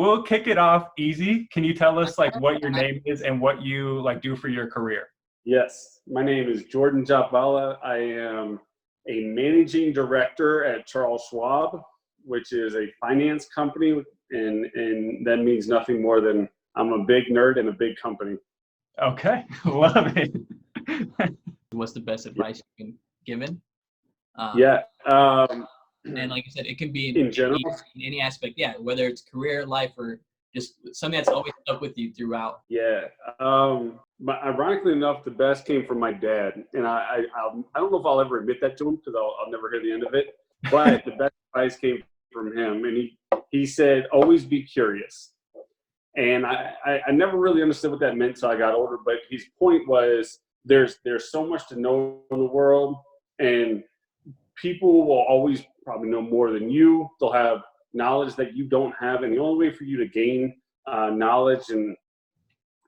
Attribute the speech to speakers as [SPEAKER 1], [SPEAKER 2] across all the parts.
[SPEAKER 1] we'll kick it off easy. Can you tell us like what your name is and what you like do for your career?
[SPEAKER 2] Yes, my name is Jordan Jhabvala. I am a managing director at Charles Schwab, which is a finance company, and that means nothing more than I'm a big nerd in a big company.
[SPEAKER 1] Okay, love it.
[SPEAKER 3] What's the best advice you've been given? And like I said, it can be
[SPEAKER 2] in general,
[SPEAKER 3] in any aspect. Yeah, whether it's career, life, or just something that's always stuck with you throughout.
[SPEAKER 2] Yeah. But ironically enough, the best came from my dad, and I don't know if I'll ever admit that to him because I'll never hear the end of it. But the best advice came from him, and he said, "Always be curious." And I never really understood what that meant until I got older. But his point was, there's so much to know in the world, and people will always probably know more than you. They'll have knowledge that you don't have, and the only way for you to gain knowledge and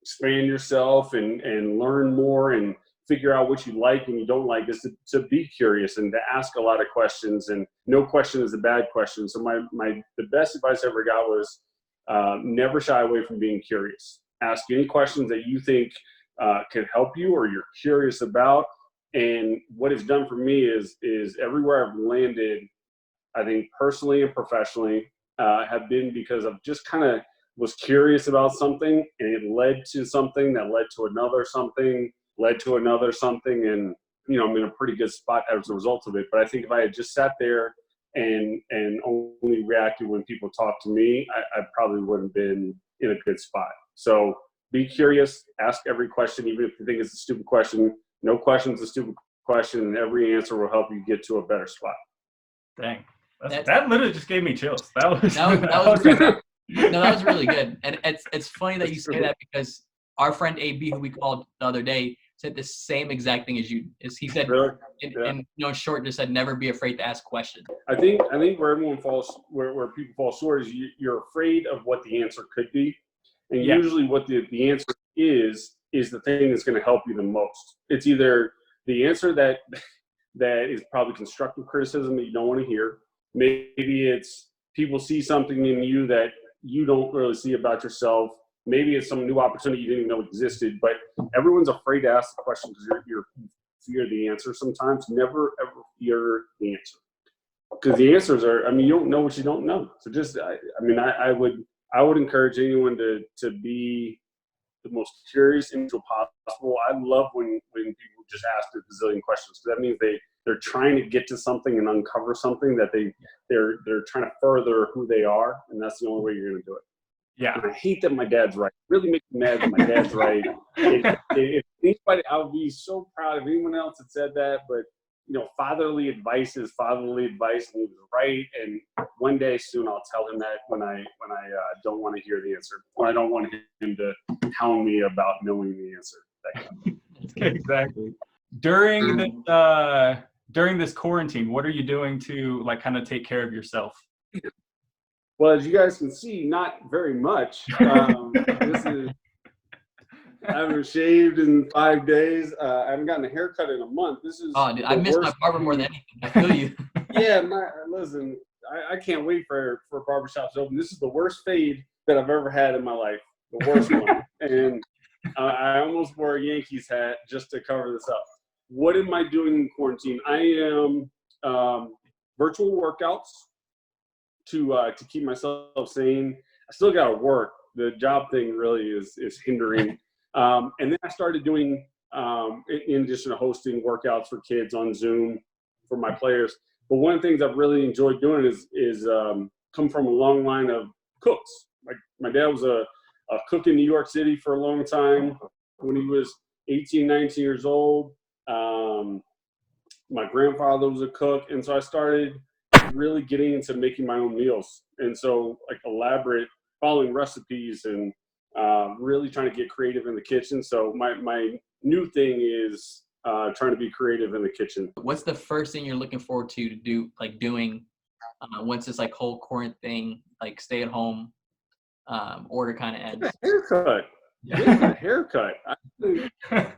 [SPEAKER 2] expand yourself and learn more and figure out what you like and you don't like is to be curious and to ask a lot of questions, and no question is a bad question. So the best advice I ever got was never shy away from being curious. Ask any questions that you think can help you or you're curious about. And what it's done for me is everywhere I've landed, I think personally and professionally, have been because I've just kind of was curious about something, and it led to something that led to another something, led to another something, and I'm in a pretty good spot as a result of it. But I think if I had just sat there and only reacted when people talk to me, I probably wouldn't have been in a good spot. So be curious, ask every question, even if you think it's a stupid question. No question's a stupid question, and every answer will help you get to a better spot.
[SPEAKER 1] Dang. That literally just gave me chills. That was
[SPEAKER 3] great. No, that was really good. And it's funny that you say that because our friend AB, who we called the other day, said the same exact thing as you. He said,
[SPEAKER 2] really?
[SPEAKER 3] in short, just said, never be afraid to ask questions.
[SPEAKER 2] I think where everyone falls, where people fall short is you're afraid of what the answer could be. And usually what the answer is the thing that's going to help you the most. It's either the answer that is probably constructive criticism that you don't want to hear. Maybe it's people see something in you that you don't really see about yourself. Maybe it's some new opportunity you didn't even know existed, but everyone's afraid to ask the question because you fear the answer sometimes. Never, ever fear the answer. Because the answers are, you don't know what you don't know. So just, I would encourage anyone to be the most curious and possible. I love when people just ask a gazillion questions, because that means they're trying to get to something and uncover something that they're trying to further who they are, and that's the only way you're going to do it.
[SPEAKER 1] Yeah.
[SPEAKER 2] And I hate that my dad's right. It really makes me mad that my dad's right. If anybody, I would be so proud if anyone else had said that, but fatherly advice is fatherly advice, and he was right. And one day soon I'll tell him that when I don't want to hear the answer, or I don't want him to hound me about knowing the answer.
[SPEAKER 1] Exactly. During this quarantine, what are you doing to like kind of take care of yourself?
[SPEAKER 2] Well, as you guys can see, not very much. I haven't shaved in 5 days. I haven't gotten a haircut in a month. This is
[SPEAKER 3] dude, I miss my barber more than anything. I feel you.
[SPEAKER 2] Yeah, listen, I can't wait for barbershops to open. This is the worst fade that I've ever had in my life. The worst one. And I almost wore a Yankees hat just to cover this up. What am I doing in quarantine? I am virtual workouts to keep myself sane. I still got to work. The job thing really is hindering. And then I started doing, in addition to hosting workouts for kids on Zoom for my players. But one of the things I've really enjoyed doing is come from a long line of cooks. My dad was a cook in New York City for a long time. When he was 18, 19 years old, my grandfather was a cook. And so I started really getting into making my own meals. And so elaborate, following recipes and really trying to get creative in the kitchen. So my new thing is trying to be creative in the kitchen.
[SPEAKER 3] What's the first thing you're looking forward to doing once this whole quarantine thing, stay at home order kind of ends?
[SPEAKER 2] Haircut. Yeah, haircut.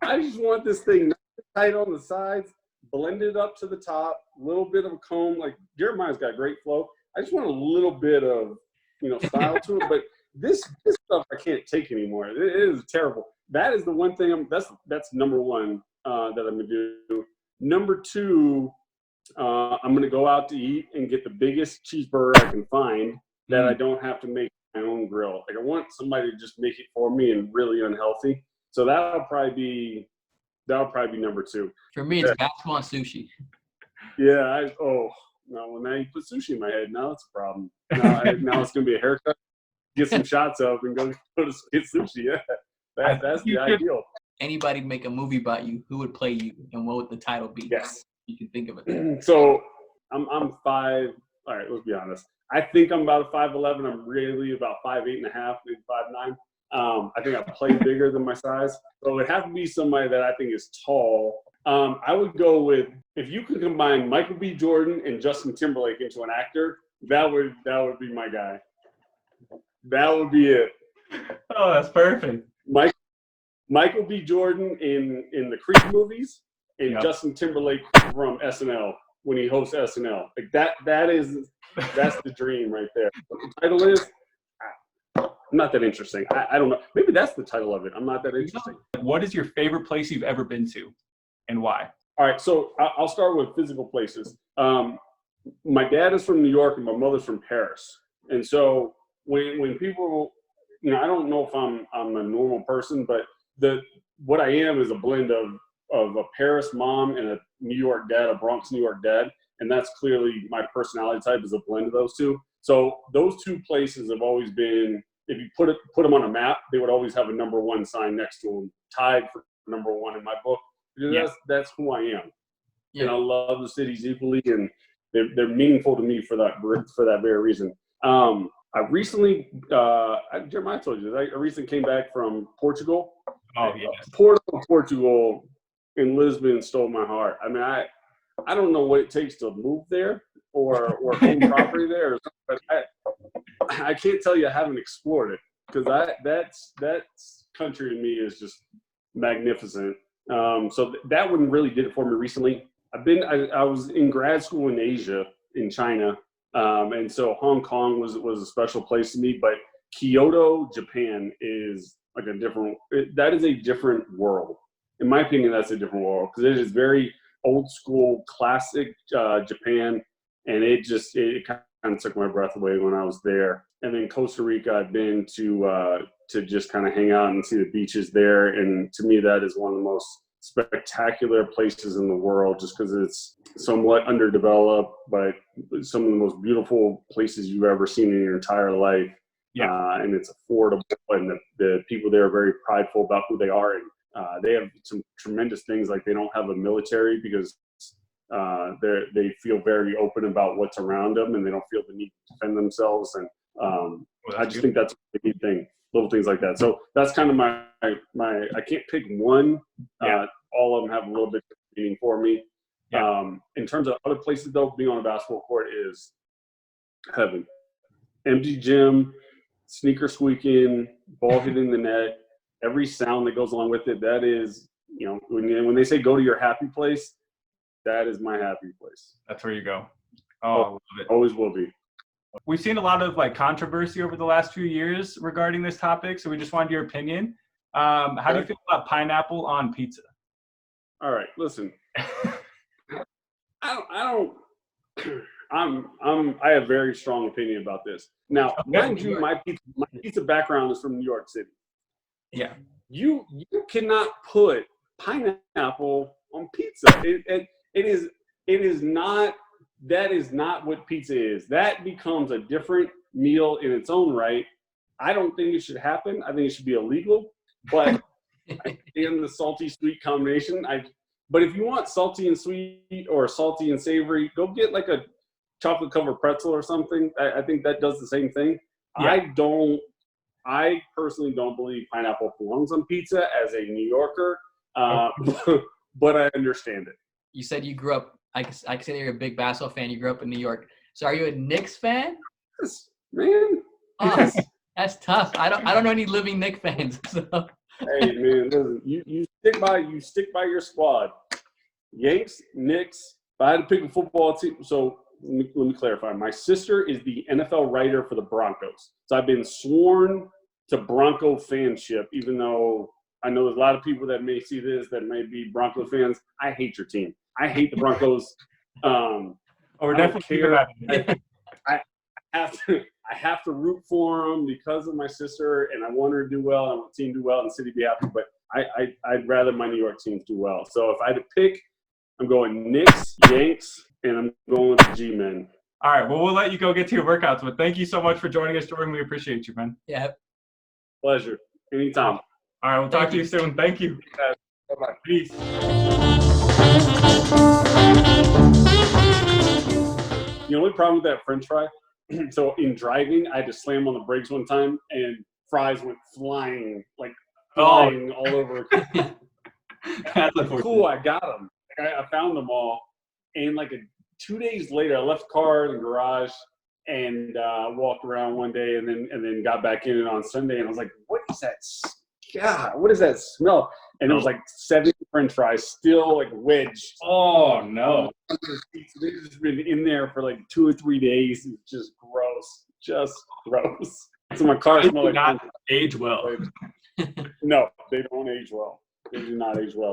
[SPEAKER 2] I just want this thing tight on the sides, blended up to the top, a little bit of a comb. Jeremiah's got great flow. I just want a little bit of style to it, but this stuff I can't take anymore. It is terrible. That is the one thing. That's number one that I'm gonna do. Number two, I'm gonna go out to eat and get the biggest cheeseburger I can find that I don't have to make my own grill. Like I want somebody to just make it for me and really unhealthy. So that'll probably be number two.
[SPEAKER 3] For me, it's basketball and sushi.
[SPEAKER 2] Yeah. No, now you put sushi in my head. Now it's a problem. Now it's gonna be a haircut. Get some shots up and go to get sushi. Yeah, that's the ideal.
[SPEAKER 3] Anybody make a movie about you, who would play you, and what would the title be?
[SPEAKER 2] Yes,
[SPEAKER 3] you can think of it.
[SPEAKER 2] So I'm 5. All right, let's be honest. I think I'm about a 5'11". I'm really about 5'8.5", maybe 5'9". I think I play bigger than my size, so it would have to be somebody that I think is tall. I would go with, if you could combine Michael B. Jordan and Justin Timberlake into an actor, that would be my guy. That would be it.
[SPEAKER 1] Oh, that's perfect.
[SPEAKER 2] Michael B. Jordan in the Creed movies, and Justin Timberlake from SNL when he hosts SNL. Like that's the dream right there. What the title is, I'm not that interesting. I don't know. Maybe that's the title of it. I'm not that interesting.
[SPEAKER 1] What is your favorite place you've ever been to, and why?
[SPEAKER 2] All right, so I'll start with physical places. My dad is from New York and my mother's from Paris, and so when people, I don't know if I'm a normal person, but what I am is a blend of a Paris mom and a New York dad, a Bronx, New York dad, and that's clearly my personality type is a blend of those two. So those two places have always been, if you put them on a map, they would always have a number one sign next to them, tied for number one in my book. Because that's who I am, and I love the cities equally, and they're meaningful to me for that very reason. I recently, Jeremiah told you, I recently came back from Portugal.
[SPEAKER 1] Oh, yeah.
[SPEAKER 2] Portugal, and Lisbon stole my heart. I mean, I don't know what it takes to move there or own property there, but I can't tell you I haven't explored it, because that's country to me is just magnificent. So that one really did it for me recently. I was in grad school in Asia, in China. And so Hong Kong was a special place to me, but Kyoto, Japan is like that is a different world. In my opinion, that's a different world, because it is very old school, classic Japan. And it kind of took my breath away when I was there. And then Costa Rica, I've been to just kind of hang out and see the beaches there. And to me, that is one of the most spectacular places in the world, just because it's somewhat underdeveloped, but some of the most beautiful places you've ever seen in your entire life. And it's affordable, and the people there are very prideful about who they are, and they have some tremendous things, like they don't have a military, because they feel very open about what's around them, and they don't feel the need to defend themselves. And I just think that's a big thing, little things like that. So that's kind of my I can't pick one. All of them have a little bit of meaning for me. In terms of other places, though, being on a basketball court is heaven. Empty gym, sneaker squeaking, ball hitting the net, every sound that goes along with it. That is, when they say go to your happy place, that is my happy place.
[SPEAKER 1] That's where you go. Oh, I love it.
[SPEAKER 2] Always will be.
[SPEAKER 1] We've seen a lot of controversy over the last few years regarding this topic, so we just wanted your opinion. How do you feel about pineapple on pizza?
[SPEAKER 2] All right, listen. I have very strong opinion about this. Now, mind you, my pizza background is from New York City.
[SPEAKER 1] Yeah.
[SPEAKER 2] You cannot put pineapple on pizza. It is not. That is not what pizza is. That becomes a different meal in its own right. I don't think it should happen. I think it should be illegal. But in the salty sweet combination, but if you want salty and sweet or salty and savory, go get like a chocolate covered pretzel or something. I think that does the same thing. Yeah. I personally don't believe pineapple belongs on pizza as a New Yorker, but I understand it.
[SPEAKER 3] You said you grew up. I can say that you're a big basketball fan. You grew up in New York. So are you a Knicks fan?
[SPEAKER 2] Yes, man.
[SPEAKER 3] Oh, that's tough. I don't know any living Knicks fans. So.
[SPEAKER 2] Hey man, listen, you stick by your squad. Yanks, Knicks. If I had to pick a football team, so let me clarify. My sister is the NFL writer for the Broncos. So I've been sworn to Bronco fanship, even though I know there's a lot of people that may see this that may be Bronco fans. I hate your team. I hate the Broncos.
[SPEAKER 1] We're definitely keeping that in there.
[SPEAKER 2] I have to root for them because of my sister, and I want her to do well. I want the team to do well and the city to be happy. But I'd rather my New York teams do well. So if I had to pick, I'm going Knicks, Yanks, and I'm going with the G-Men.
[SPEAKER 1] All right. Well, we'll let you go get to your workouts. But thank you so much for joining us, Jordan. We appreciate you, man.
[SPEAKER 3] Yeah.
[SPEAKER 2] Pleasure. Anytime.
[SPEAKER 1] All right. We'll talk to you soon. Thank you.
[SPEAKER 2] Bye-bye.
[SPEAKER 1] Peace.
[SPEAKER 2] The only problem with that French fry, so in driving, I had to slam on the brakes one time, and fries went flying all over.
[SPEAKER 1] That's unfortunate.
[SPEAKER 2] Cool, I got them. I found them all, and 2 days later, I left the car in the garage and walked around one day, and then got back in it on Sunday, and I was like, "What is that? God, what is that smell?" And it was 7 French fries still wedged.
[SPEAKER 1] Oh no!
[SPEAKER 2] They've just been in there for 2 or 3 days. It's just gross. So my car
[SPEAKER 1] They
[SPEAKER 2] smells
[SPEAKER 1] do not age well.
[SPEAKER 2] No, they don't age well. They do not age well.